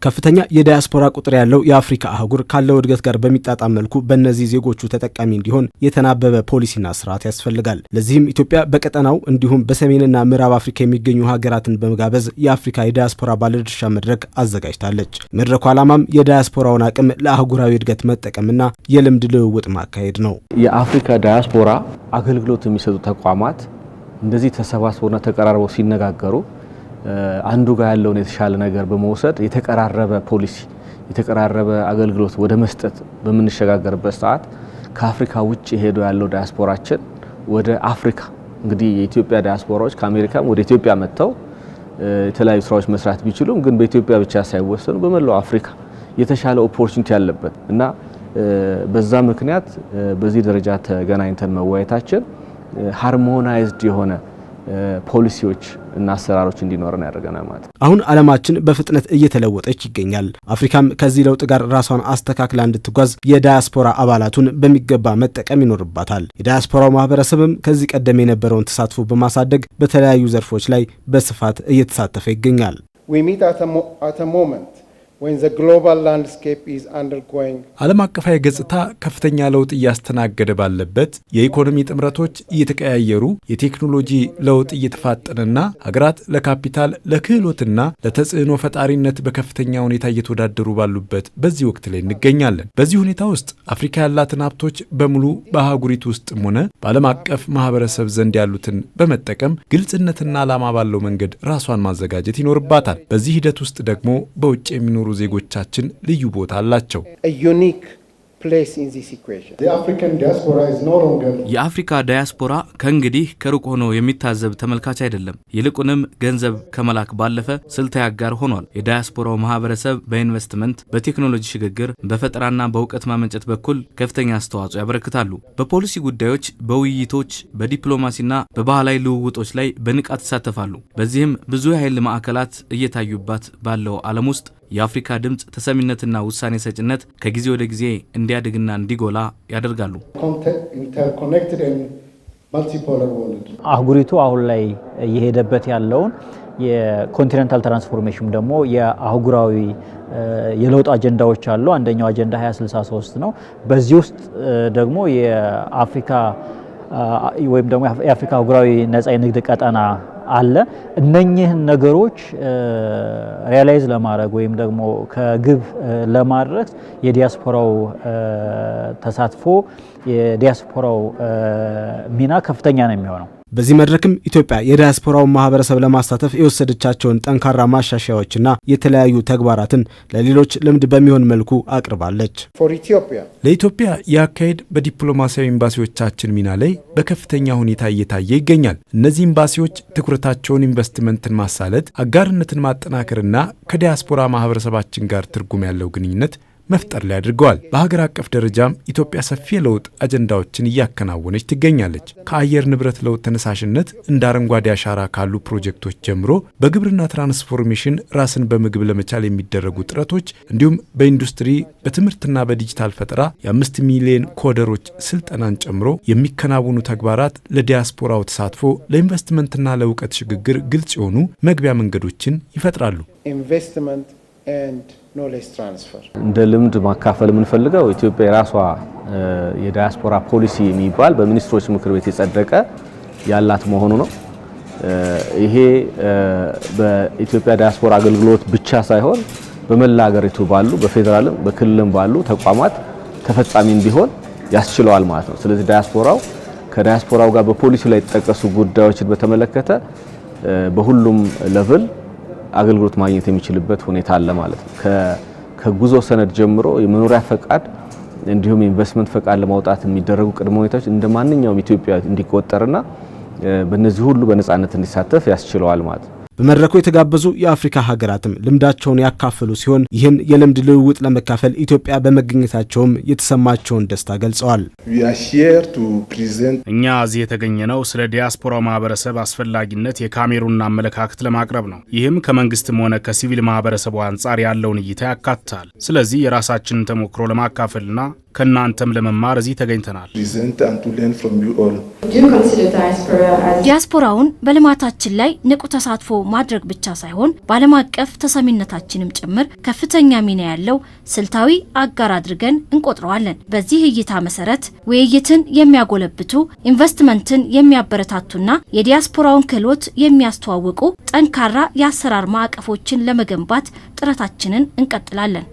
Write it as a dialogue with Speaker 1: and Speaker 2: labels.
Speaker 1: ከፍተኛ የዳያስፖራ ቁጥር ያለው የአፍሪካ አህጉር ካለው እድገት ጋር በሚጣጣም መልኩ በእነዚህ ዜጎቹ ተጠቃሚ እንዲሆን የተናበበ ፖሊሲና ስርዓት ያስፈልጋል። ለዚህም ኢትዮጵያ በቀጠናው እንዲሁም በሰሜንና ምዕራብ አፍሪካ የሚገኙ ሀገራትን በመጋበዝ የአፍሪካ የዳያስፖራ ባለድርሻ መድረክ አዘጋጅታለች። መድረኩ ዓላማም የዳያስፖራውን አቅም ለአህጉራዊ እድገት መጠቀምና የልምድ ልውውጥ ማካሄድ ነው።
Speaker 2: የአፍሪካ ዳያስፖራ አገልግሎት የሚሰጡ ተቋማት እንደዚህ ተሰባስበውና ተቀራርበው ሲነጋገሩ አንዱ ጋር ያለውን የተሻለ ነገር በመውሰድ የተቀራረበ ፖሊሲ የተቀራረበ አገልግሎት ወደ መስጠት በመንሸጋገርበት ሰዓት ከአፍሪካ ውጭ ሄዶ ያለው ዳያስፖራችን ወደ አፍሪካ እንግዲህ የኢትዮጵያ ዳያስፖራዎች ከአሜሪካም ወደ ኢትዮጵያ መጥተው የተለያዩ ስራዎች መስራት ቢችሉም ግን በኢትዮጵያ ብቻ ሳይወሰኑ በመላው አፍሪካ የተሻለ ኦፖርቹኒቲ ያለበት እና በዛ ምክንያት በዚህ ደረጃ ተገናኝተን መወያየታችን ሃርሞናይዝድ የሆነ ፖሊሲዎች እና አሰራሮች እንዲኖረን ያደርገናል ማለት ነው።
Speaker 1: አሁን ዓለማችን በፍጥነት እየተለወጠች ይገኛል። አፍሪካም ከዚህ ለውጥ ጋር ራሷን አስተካክላ እንድትጓዝ የዳያስፖራ አባላቱን በሚገባ መጠቀም ይኖርባታል። የዳያስፖራው ማህበረሰብም ከዚህ ቀደም የነበረውን ተሳትፎ በማሳደግ በተለያዩ ዘርፎች ላይ በስፋት እየተሳተፈ ይገኛል።
Speaker 3: ዓለም አቀፋዊ ገጽታ ከፍተኛ ለውጥ እያስተናገደ ባለበት የኢኮኖሚ ጥምረቶች እየተቀያየሩ የቴክኖሎጂ ለውጥ እየተፋጠነና ሀገራት ለካፒታል ለክህሎትና ለተጽዕኖ ፈጣሪነት በከፍተኛ ሁኔታ እየተወዳደሩ ባሉበት በዚህ ወቅት ላይ እንገኛለን። በዚህ ሁኔታ ውስጥ አፍሪካ ያላትን ሀብቶች በሙሉ በአህጉሪቱ ውስጥም ሆነ በዓለም አቀፍ ማህበረሰብ ዘንድ ያሉትን በመጠቀም ግልጽነትና ዓላማ ባለው መንገድ ራሷን ማዘጋጀት ይኖርባታል። በዚህ ሂደት ውስጥ ደግሞ በውጭ የሚኖሩ ዜጎቻችን ልዩ ቦታ አላቸው።
Speaker 4: የአፍሪካ ዳያስፖራ ከእንግዲህ ከሩቅ ሆኖ የሚታዘብ ተመልካች አይደለም። ይልቁንም ገንዘብ ከመላክ ባለፈ ስልታዊ አጋር ሆኗል። የዳያስፖራው ማህበረሰብ በኢንቨስትመንት፣ በቴክኖሎጂ ሽግግር፣ በፈጠራና በእውቀት ማመንጨት በኩል ከፍተኛ አስተዋጽኦ ያበረክታሉ። በፖሊሲ ጉዳዮች፣ በውይይቶች፣ በዲፕሎማሲና በባህላዊ ልውውጦች ላይ በንቃት ይሳተፋሉ። በዚህም ብዙ የኃይል ማዕከላት እየታዩባት ባለው ዓለም ውስጥ የአፍሪካ ድምጽ ተሰሚነትና ውሳኔ ሰጭነት ከጊዜ ወደ ጊዜ እንዲያድግና እንዲጎላ ያደርጋሉ።
Speaker 5: አህጉሪቱ አሁን ላይ እየሄደበት ያለውን የኮንቲኔንታል ትራንስፎርሜሽን ደግሞ የአህጉራዊ የለውጥ አጀንዳዎች አሉ። አንደኛው አጀንዳ 2063 ነው። በዚህ ውስጥ ደግሞ የአፍሪካ ወይም ደግሞ የአፍሪካ አህጉራዊ ነጻ የንግድ ቀጠና አለ። እነኚህን ነገሮች ሪያላይዝ ለማድረግ ወይም ደግሞ ከግብ ለማድረስ የዲያስፖራው ተሳትፎ የዲያስፖራው ሚና ከፍተኛ ነው የሚሆነው።
Speaker 1: በዚህ መድረክም ኢትዮጵያ የዳያስፖራውን ማህበረሰብ ለማሳተፍ የወሰደቻቸውን ጠንካራ ማሻሻያዎችና የተለያዩ ተግባራትን ለሌሎች ልምድ በሚሆን መልኩ አቅርባለች።
Speaker 3: ለኢትዮጵያ የአካሄድ በዲፕሎማሲያዊ ኤምባሲዎቻችን ሚና ላይ በከፍተኛ ሁኔታ እየታየ ይገኛል። እነዚህ ኤምባሲዎች ትኩረታቸውን ኢንቨስትመንትን ማሳለጥ፣ አጋርነትን ማጠናከርና ከዲያስፖራ ማህበረሰባችን ጋር ትርጉም ያለው ግንኙነት መፍጠር ላይ አድርገዋል። በሀገር አቀፍ ደረጃም ኢትዮጵያ ሰፊ የለውጥ አጀንዳዎችን እያከናወነች ትገኛለች። ከአየር ንብረት ለውጥ ተነሳሽነት እንደ አረንጓዴ አሻራ ካሉ ፕሮጀክቶች ጀምሮ በግብርና ትራንስፎርሜሽን ራስን በምግብ ለመቻል የሚደረጉ ጥረቶች እንዲሁም በኢንዱስትሪ በትምህርትና በዲጂታል ፈጠራ የ5 ሚሊዮን ኮደሮች ስልጠናን ጨምሮ የሚከናወኑ ተግባራት ለዲያስፖራው ተሳትፎ ለኢንቨስትመንትና ለእውቀት ሽግግር ግልጽ የሆኑ መግቢያ መንገዶችን ይፈጥራሉ።
Speaker 2: እንደ ልምድ ማካፈል የምንፈልገው ኢትዮጵያ የራሷ የዳያስፖራ ፖሊሲ የሚባል በሚኒስትሮች ምክር ቤት የጸደቀ ያላት መሆኑ ነው። ይሄ በኢትዮጵያ ዳያስፖራ አገልግሎት ብቻ ሳይሆን በመላ ሀገሪቱ ባሉ በፌደራልም በክልልም ባሉ ተቋማት ተፈጻሚ እንዲሆን ያስችለዋል ማለት ነው። ስለዚህ ዳያስፖራው ከዳያስፖራው ጋር በፖሊሲ ላይ የተጠቀሱ ጉዳዮችን በተመለከተ በሁሉም ሌቭል አገልግሎት ማግኘት የሚችልበት ሁኔታ አለ ማለት ነው። ከጉዞ ሰነድ ጀምሮ የመኖሪያ ፈቃድ እንዲሁም ኢንቨስትመንት ፈቃድ ለማውጣት የሚደረጉ ቅድመ ሁኔታዎች እንደማንኛውም ኢትዮጵያ እንዲቆጠርና በእነዚህ ሁሉ በነጻነት እንዲሳተፍ ያስችለዋል ማለት ነው።
Speaker 1: በመድረኩ የተጋበዙ የአፍሪካ ሀገራትም ልምዳቸውን ያካፈሉ ሲሆን ይህን የልምድ ልውውጥ ለመካፈል ኢትዮጵያ በመገኘታቸውም የተሰማቸውን ደስታ ገልጸዋል።
Speaker 6: እኛ እዚህ የተገኘነው ስለ ዲያስፖራው ማህበረሰብ አስፈላጊነት የካሜሩን አመለካከት ለማቅረብ ነው። ይህም ከመንግስትም ሆነ ከሲቪል ማህበረሰቡ አንጻር ያለውን እይታ ያካትታል። ስለዚህ የራሳችንን ተሞክሮ ለማካፈልና ከናንተም ለመማር እዚህ ተገኝተናል።
Speaker 7: ዲያስፖራውን በልማታችን ላይ ንቁ ተሳትፎ ማድረግ ብቻ ሳይሆን በዓለም አቀፍ ተሰሚነታችንም ጭምር ከፍተኛ ሚና ያለው ስልታዊ አጋር አድርገን እንቆጥረዋለን። በዚህ እይታ መሰረት ውይይትን የሚያጎለብቱ፣ ኢንቨስትመንትን የሚያበረታቱና የዲያስፖራውን ክህሎት የሚያስተዋውቁ ጠንካራ የአሰራር ማዕቀፎችን ለመገንባት ጥረታችንን እንቀጥላለን።